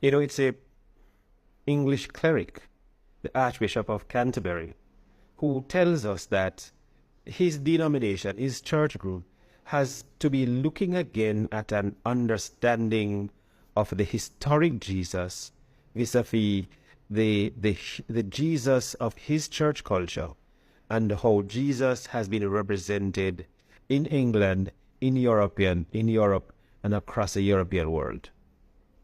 It's a English cleric, the Archbishop of Canterbury, who tells us that his denomination, his church group, has to be looking again at an understanding of the historic Jesus vis-a-vis the Jesus of his church culture, and how Jesus has been represented in England, in Europe, and across the European world.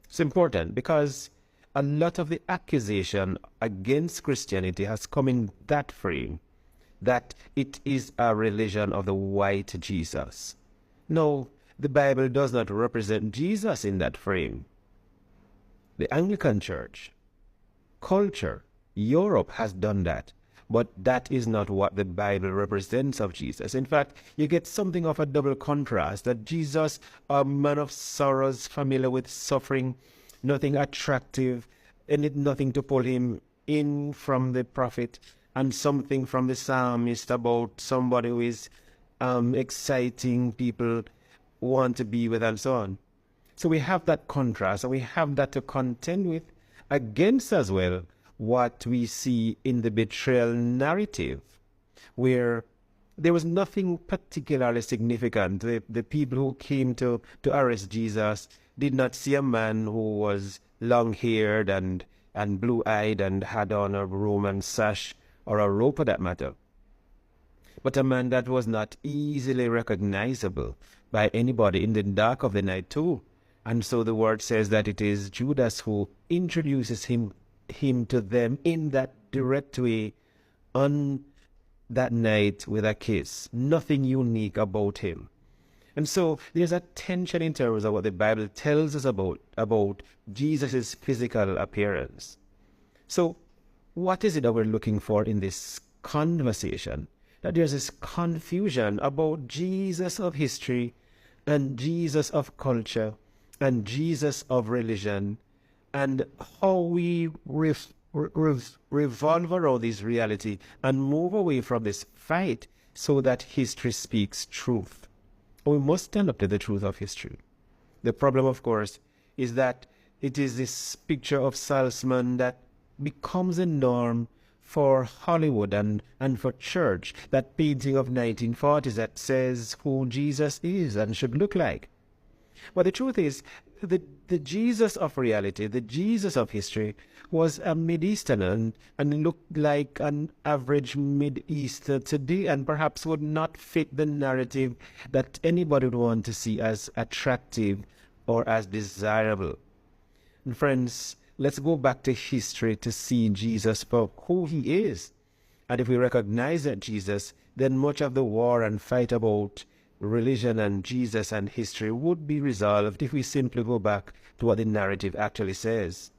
It's important because a lot of the accusation against Christianity has come in that frame, that it is a religion of the white Jesus. No, the Bible does not represent Jesus in that frame. The Anglican Church, culture, Europe has done that, but that is not what the Bible represents of Jesus. In fact, you get something of a double contrast, that Jesus, a man of sorrows, familiar with suffering, nothing attractive, and nothing to pull him in from the prophet, and something from the psalmist about somebody who is exciting, people want to be with, and so on. So we have that contrast, and we have that to contend with, against as well what we see in the betrayal narrative, where there was nothing particularly significant. The people who came to arrest Jesus did not see a man who was long-haired and blue-eyed and had on a Roman sash or a robe for that matter, but a man that was not easily recognizable by anybody in the dark of the night too. And so the word says that it is Judas who introduces him to them in that direct way on that night with a kiss. Nothing unique about him. And so there's a tension in terms of what the Bible tells us about Jesus' physical appearance. So what is it that we're looking for in this conversation? That there's this confusion about Jesus of history and Jesus of culture and Jesus of religion, and how we revolve around this reality and move away from this fight so that history speaks truth. We must stand up to the truth of history. The problem, of course, is that it is this picture of Salzman that becomes a norm for Hollywood and for church, that painting of 1940s that says who Jesus is and should look like. But the truth is, the Jesus of reality, the Jesus of history, was a Mid-Eastern and looked like an average Mid-Easter today, and perhaps would not fit the narrative that anybody would want to see as attractive or as desirable. And friends, let's go back to history to see Jesus for who he is. And if we recognize that Jesus, then much of the war and fight about religion and Jesus and history would be resolved if we simply go back to what the narrative actually says.